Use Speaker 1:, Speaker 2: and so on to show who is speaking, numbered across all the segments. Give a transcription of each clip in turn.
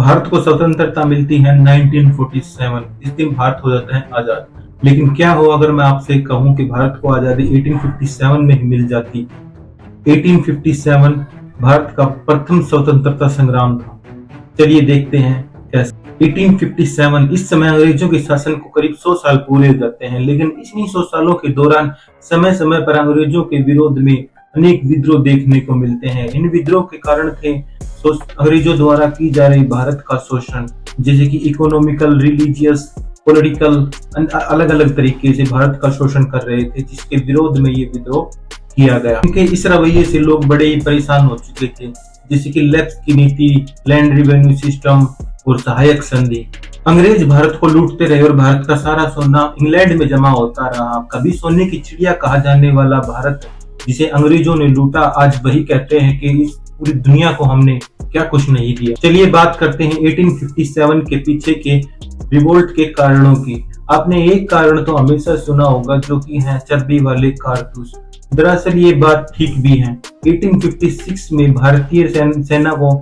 Speaker 1: भारत को स्वतंत्रता मिलती है 1947। इस दिन भारत हो जाता है आजाद। लेकिन क्या हो अगर मैं आपसे कहूं कि भारत को आजादी 1857 में ही मिल जाती। 1857 भारत का प्रथम स्वतंत्रता संग्राम था। चलिए देखते हैं कैसे। 1857 इस समय अंग्रेजों के शासन को करीब 100 साल पूरे हो जाते हैं, लेकिन इन्हीं 100 सालों के दौरान समय समय पर अंग्रेजों के विरोध में अनेक विद्रोह देखने को मिलते हैं। इन विद्रोह के कारण थे अंग्रेजों द्वारा की जा रही भारत का शोषण, जैसे कि इकोनॉमिकल, रिलीजियस, पॉलिटिकल, अलग अलग तरीके से भारत का शोषण कर रहे थे, जिसके विरोध में ये विद्रोह किया गया। उनके इस रवैये से लोग बड़े ही परेशान हो चुके थे, जैसे कि लैप्स की नीति, लैंड रेवेन्यू सिस्टम और सहायक संधि। अंग्रेज भारत को लूटते रहे और भारत का सारा सोना इंग्लैंड में जमा होता रहा। कभी सोने की चिड़िया कहा जाने वाला भारत, जिसे अंग्रेजों ने लूटा, आज वही कहते हैं कि इस पूरी दुनिया को हमने क्या कुछ नहीं दिया। चलिए बात करते हैं 1857 के पीछे के रिवोल्ट के कारणों की। आपने एक कारण तो हमेशा सुना होगा, जो कि है चर्बी वाले कारतूस। दरअसल ये बात ठीक भी है। 1856 में भारतीय सेना को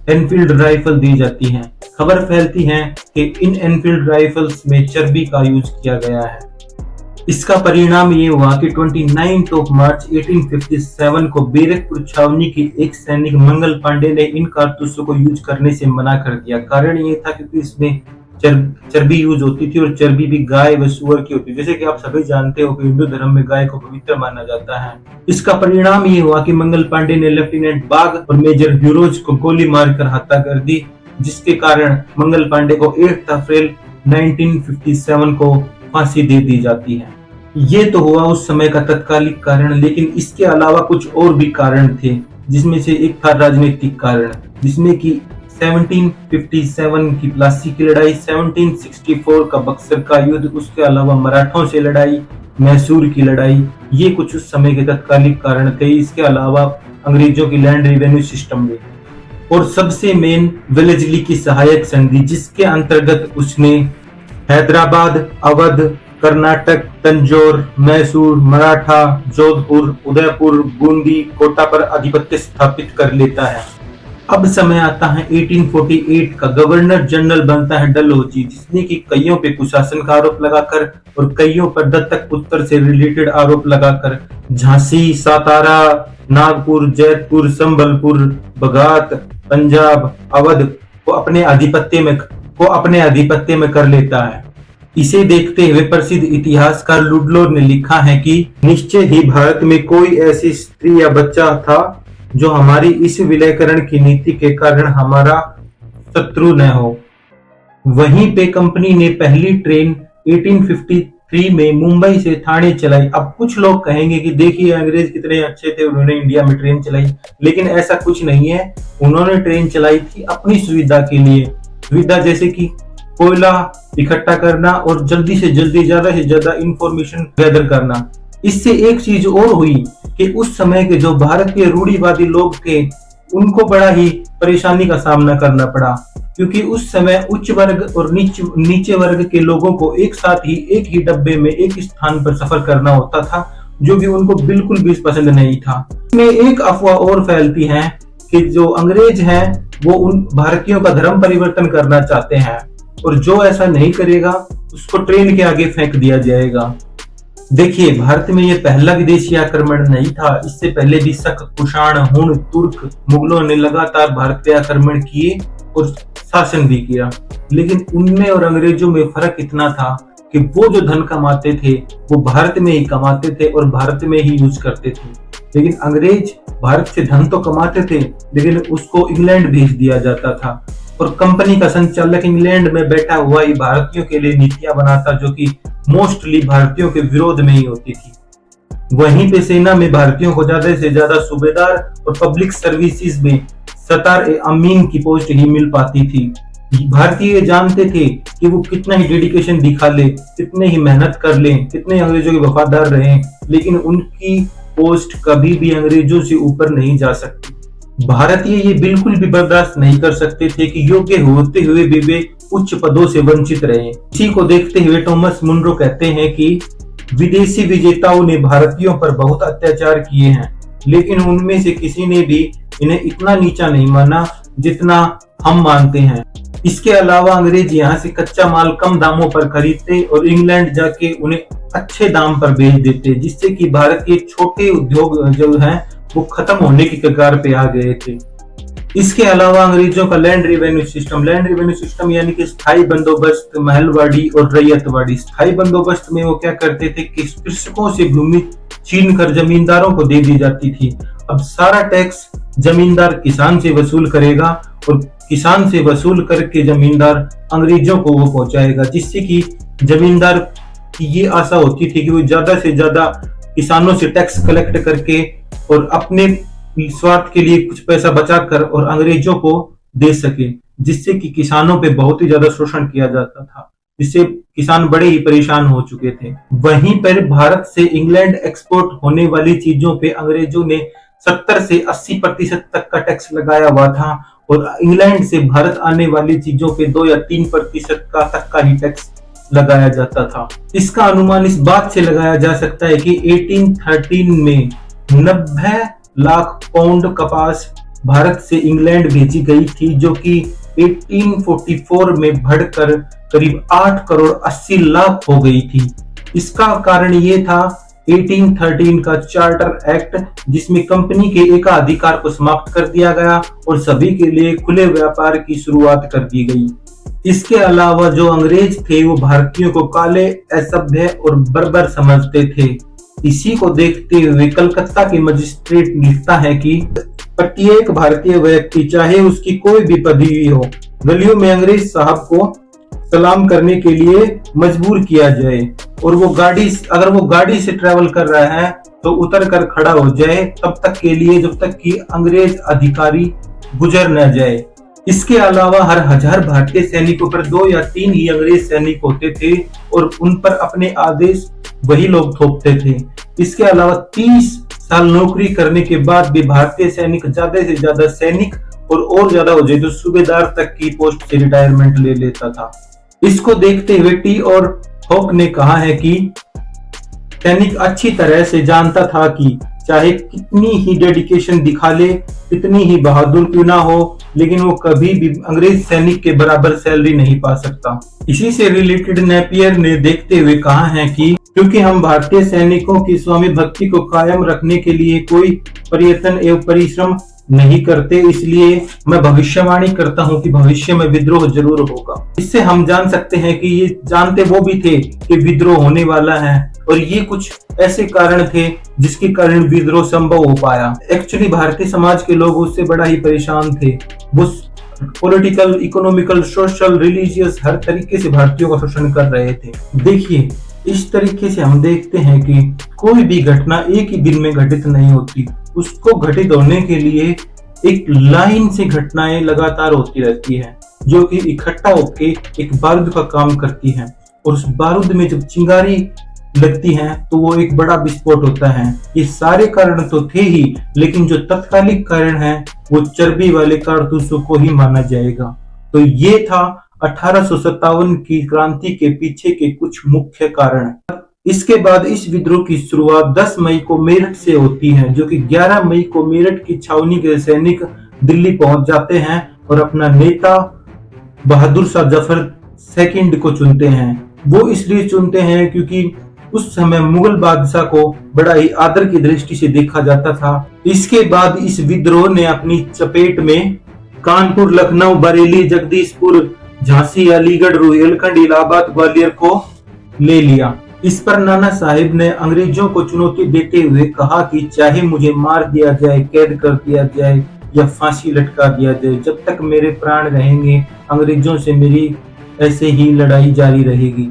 Speaker 1: एनफील्ड राइफल दी जाती है। खबर फैलती है कि इन एनफील्ड राइफल्स में चर्बी का यूज किया गया है। इसका परिणाम ये हुआ कि 29 मार्च 1857 को बैरकपुर छावनी के एक सैनिक मंगल पांडे ने इन कारतूसों को यूज करने से मना कर दिया। कारण ये था क्योंकि इसमें चर्बी यूज होती थी, और चर्बी भी गाय व सुअर की होती है। जैसे कि आप सभी जानते हो कि हिंदू धर्म में गाय को पवित्र माना जाता है। इसका परिणाम ये हुआ कि मंगल पांडे ने लेफ्टिनेंट बाग और मेजर ह्यूरोज को गोली मारकर हत्या कर दी, जिसके कारण मंगल पांडे को 8 अप्रैल 1957 को फांसी दे दी जाती है। ये तो हुआ उस समय का तत्कालिक कारण, लेकिन इसके अलावा कुछ और भी कारण थे, जिसमें से एक था राजनीतिक कारण, जिसमें कि 1757 की प्लासी की लड़ाई, 1764 का बक्सर का युद्ध, उसके अलावा मराठों से लड़ाई, मैसूर की लड़ाई, ये कुछ उस समय के तत्कालिक कारण थे। इसके अलावा अंग्रेजों की लैंड रेवेन्यू सिस्टम में, और सबसे मेन वेलेस्ली की सहायक संधि, जिसके अंतर्गत उसने हैदराबाद, अवध, कर्नाटक, तंजौर, मैसूर, मराठा, जोधपुर, उदयपुर, बूंदी, कोटा पर आधिपत्य स्थापित कर लेता है। अब समय आता है 1848 का। गवर्नर जनरल बनता है डलहौजी, जिसने की कईयों पे कुशासन का आरोप लगाकर और कईयों पर दत्तक पुत्र से रिलेटेड आरोप लगाकर झांसी, सातारा, नागपुर, जयपुर, संबलपुर, बगात, पंजाब, अवध को अपने आधिपत्य में कर लेता है। इसे देखते हुए प्रसिद्ध इतिहासकार लुडलो ने लिखा है कि निश्चय ही भारत में कोई ऐसी स्त्री या बच्चा था जो हमारी इस विलयकरण की नीति के कारण हमारा शत्रु न हो। वहीं पे कंपनी ने पहली ट्रेन 1853 में मुंबई से ठाणे चलाई। अब कुछ लोग कहेंगे कि देखिए अंग्रेज कितने अच्छे थे, उन्होंने इंडिया में ट्रेन चलाई, लेकिन ऐसा कुछ नहीं है। उन्होंने ट्रेन चलाई थी अपनी सुविधा के लिए। सुविधा जैसे कि कोयला इकट्ठा करना और जल्दी से जल्दी, ज्यादा से ज्यादा इंफॉर्मेशन गैदर करना। इससे एक चीज और हुई कि उस समय के जो भारतीय रूढ़िवादी लोग थे, उनको बड़ा ही परेशानी का सामना करना पड़ा, क्योंकि उस समय उच्च वर्ग और नीचे वर्ग के लोगों को एक साथ ही एक ही डब्बे में एक स्थान पर सफर करना होता था, जो कि उनको बिल्कुल भी पसंद नहीं था। इसमें एक अफवाह और फैलती है कि जो अंग्रेज हैं वो उन भारतीयों का धर्म परिवर्तन करना चाहते हैं, और जो ऐसा नहीं करेगा उसको ट्रेन के आगे फेंक दिया जाएगा। देखिए, भारत में ये पहला विदेशी आक्रमण नहीं था। इससे पहले भी शक, कुषाण, हुण, तुर्क, मुगलों ने लगातार भारत पे आक्रमण किए और शासन भी किया, लेकिन उनमें और अंग्रेजों में फर्क इतना था कि वो जो धन कमाते थे वो भारत में ही कमाते थे और भारत में ही यूज करते थे। लेकिन अंग्रेज भारत से धन तो कमाते थे, लेकिन उसको इंग्लैंड भेज दिया जाता था, और कंपनी का संचालक इंग्लैंड में बैठा हुआ ही भारतीयों के लिए नीतियां बनाता, जो कि मोस्टली भारतीयों के विरोध में ही होती थी। वहीं पे सेना में भारतीयों को ज्यादा से ज्यादा सूबेदार और पब्लिक सर्विसेज में सतार ए अमीन की पोस्ट ही मिल पाती थी। भारतीय जानते थे कि वो कितना ही डेडिकेशन दिखा ले, कितने ही मेहनत कर ले, कितने अंग्रेजों के वफादार रहे, लेकिन उनकी पोस्ट कभी भी अंग्रेजों से ऊपर नहीं जा सकती। भारतीय ये बिल्कुल भी बर्दाश्त नहीं कर सकते थे कि योग्य होते हुए भी वे उच्च पदों से वंचित रहे। इसी को देखते हुए थॉमस मुनरो कहते हैं कि विदेशी विजेताओं ने भारतीयों पर बहुत अत्याचार किए हैं, लेकिन उनमें से किसी ने भी इन्हें इतना नीचा नहीं माना जितना हम मानते हैं। इसके अलावा अंग्रेज यहाँ से कच्चा माल कम दामों पर खरीदते और इंग्लैंड जाके उन्हें अच्छे दाम पर बेच देते, जिससे कि भारत के छोटे उद्योग जो हैं वो खत्म होने की कगार पे आ गए थे। इसके अलावा अंग्रेजों का लैंड रेवेन्यू सिस्टम यानी कि स्थायी बंदोबस्त, महलवाड़ी और रैयतवाड़ी। स्थायी बंदोबस्त में वो क्या करते थे कि कृषकों से भूमि छीन कर जमींदारों को दे दी जाती थी। अब सारा टैक्स जमींदार किसान से वसूल करेगा और किसान से वसूल करके जमींदार अंग्रेजों को वो पहुंचाएगा, जिससे कि जमींदार की ये आशा होती थी कि वो ज्यादा से ज्यादा किसानों से टैक्स कलेक्ट करके और अपने स्वार्थ के लिए कुछ पैसा बचाकर और अंग्रेजों को दे सके, जिससे कि किसानों पे बहुत ही ज्यादा शोषण किया जाता था, जिससे किसान बड़े ही परेशान हो चुके थे। वहीं पर भारत से इंग्लैंड एक्सपोर्ट होने वाली चीजों पे अंग्रेजों ने 70 से 80% तक का टैक्स लगाया हुआ था और इंग्लैंड से भारत आने वाली चीजों पे 2 या 3% का तक का ही टैक्स लगाया जाता था। इसका अनुमान इस बात से लगाया जा सकता है कि 1813 में 90 लाख पाउंड कपास भारत से इंग्लैंड भेजी गई थी, जो कि 1844 में बढ़कर करीब 8 करोड़ 80 लाख हो गई थी। इसका कारण ये था 1813 का चार्टर एक्ट, जिसमें कंपनी के एकाधिकार को समाप्त कर दिया गया और सभी के लिए खुले व्यापार की शुरुआत कर दी गई। इसके अलावा जो अंग्रेज थे वो भारतीयों को काले, असभ्य और बर्बर समझते थे। इसी को देखते हुए कलकत्ता के मजिस्ट्रेट लिखता है कि प्रत्येक भारतीय व्यक्ति, चाहे उसकी कोई भी पदवी हो, गलियों में अंग्रेज साहब को सलाम करने के लिए मजबूर किया जाए और अगर वो गाड़ी से ट्रेवल कर रहा है तो उतर कर खड़ा हो जाए तब तक के लिए जब तक कि अंग्रेज अधिकारी गुजर न जाए। इसके अलावा हर 1000 भारतीय सैनिकों पर 2 या 3 ही अंग्रेज सैनिक होते थे और उन पर अपने आदेश वही लोग थोपते थे। इसके अलावा 30 साल नौकरी करने के बाद भी भारतीय सैनिक ज्यादा से ज्यादा सैनिक और ज्यादा हो जाए तो सूबेदार तक की पोस्ट से रिटायरमेंट ले लेता था। इसको देखते हुए टी और हॉक ने कहा है कि सैनिक अच्छी तरह से जानता था कि चाहे कितनी ही डेडिकेशन दिखा ले, कितनी ही बहादुर क्यों ना हो, लेकिन वो कभी भी अंग्रेज सैनिक के बराबर सैलरी नहीं पा सकता। इसी से रिलेटेड नेपियर ने देखते हुए कहा है कि क्योंकि हम भारतीय सैनिकों की स्वामी भक्ति को कायम रखने के लिए कोई प्रयत्न एवं परिश्रम नहीं करते, इसलिए मैं भविष्यवाणी करता हूं कि भविष्य में विद्रोह जरूर होगा। इससे हम जान सकते हैं कि ये जानते वो भी थे कि विद्रोह होने वाला है और ये कुछ ऐसे कारण थे जिसके कारण विद्रोह संभव हो पाया। एक्चुअली भारतीय समाज के लोग उससे बड़ा ही परेशान थे। वो पॉलिटिकल, इकोनॉमिकल, सोशल, रिलीजियस हर तरीके से भारतीयों का शोषण कर रहे थे। देखिए, इस तरीके से हम देखते हैं कि कोई भी घटना एक ही दिन में घटित नहीं होती। उसको घटित होने के लिए एक लाइन से घटनाएं लगातार होती रहती है, जो कि इकट्ठा होकर एक बारूद का काम करती है और उस बारूद में जब चिंगारी लगती है तो वो एक बड़ा विस्फोट होता है। ये सारे कारण तो थे ही, लेकिन जो तत्कालिक कारण है वो चर्बी वाले कारतूसों को ही माना जाएगा। तो ये था 1857 की क्रांति के पीछे के कुछ मुख्य कारण। इसके बाद इस विद्रोह की शुरुआत 10 मई को मेरठ से होती है, जो कि 11 मई को मेरठ की छावनी के सैनिक दिल्ली पहुंच जाते हैं और अपना नेता बहादुर शाह जफर सेकंड को चुनते हैं। वो इसलिए चुनते हैं क्योंकि उस समय मुगल बादशाह को बड़ा ही आदर की दृष्टि से देखा जाता था। इसके बाद इस विद्रोह ने अपनी चपेट में कानपुर, लखनऊ, बरेली, जगदीशपुर, झांसी, अलीगढ़, रुहेलखंड, इलाहाबाद, ग्वालियर को ले लिया। इस पर नाना साहिब ने अंग्रेजों को चुनौती देते हुए कहा कि चाहे मुझे मार दिया जाए, कैद कर दिया जाए या फांसी लटका दिया जाए, जब तक मेरे प्राण रहेंगे अंग्रेजों से मेरी ऐसे ही लड़ाई जारी रहेगी।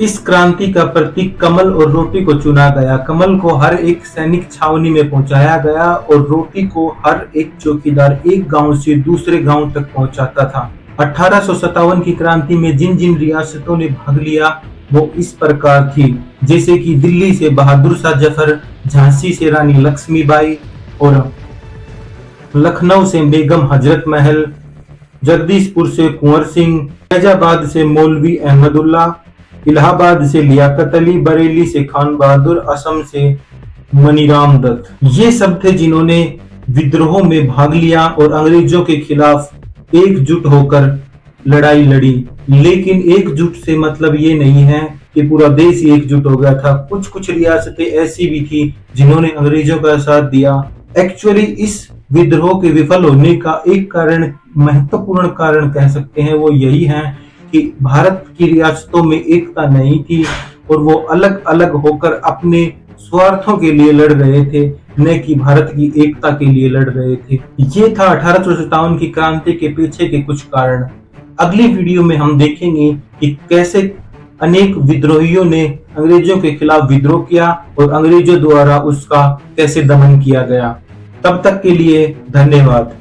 Speaker 1: इस क्रांति का प्रतीक कमल और रोटी को चुना गया। कमल को हर एक सैनिक छावनी में पहुंचाया गया और रोटी को हर एक चौकीदार एक गांव से दूसरे गांव तक पहुंचाता था। 1857 की क्रांति में जिन जिन रियासतों ने भाग लिया वो इस प्रकार थी, जैसे कि दिल्ली से बहादुर शाह जफर, झांसी से रानी लक्ष्मीबाई और लखनऊ से बेगम हजरत महल, जगदीशपुर से कुंवर सिंह, फैजाबाद से मौलवी अहमदुल्ला, इलाहाबाद से लियाकत अली, बरेली से खान बहादुर, असम से मनीराम दत्त। ये सब थे जिन्होंने विद्रोह में भाग लिया और अंग्रेजों के खिलाफ एकजुट होकर लड़ाई लड़ी। लेकिन एकजुट से मतलब ये नहीं है कि पूरा देश ही एकजुट हो गया था। कुछ कुछ रियासतें ऐसी भी थी जिन्होंने अंग्रेजों का साथ दिया। एक्चुअली इस विद्रोह के विफल होने का एक कारण, महत्वपूर्ण कारण कह सकते हैं, वो यही है कि भारत की रियासतों में एकता नहीं थी और वो अलग अलग होकर अपने स्वार्थों के लिए लड़ रहे थे, न कि भारत की एकता के लिए लड़ रहे थे। ये था 1857 की क्रांति के पीछे के कुछ कारण। अगली वीडियो में हम देखेंगे कि कैसे अनेक विद्रोहियों ने अंग्रेजों के खिलाफ विद्रोह किया और अंग्रेजों द्वारा उसका कैसे दमन किया गया। तब तक के लिए धन्यवाद।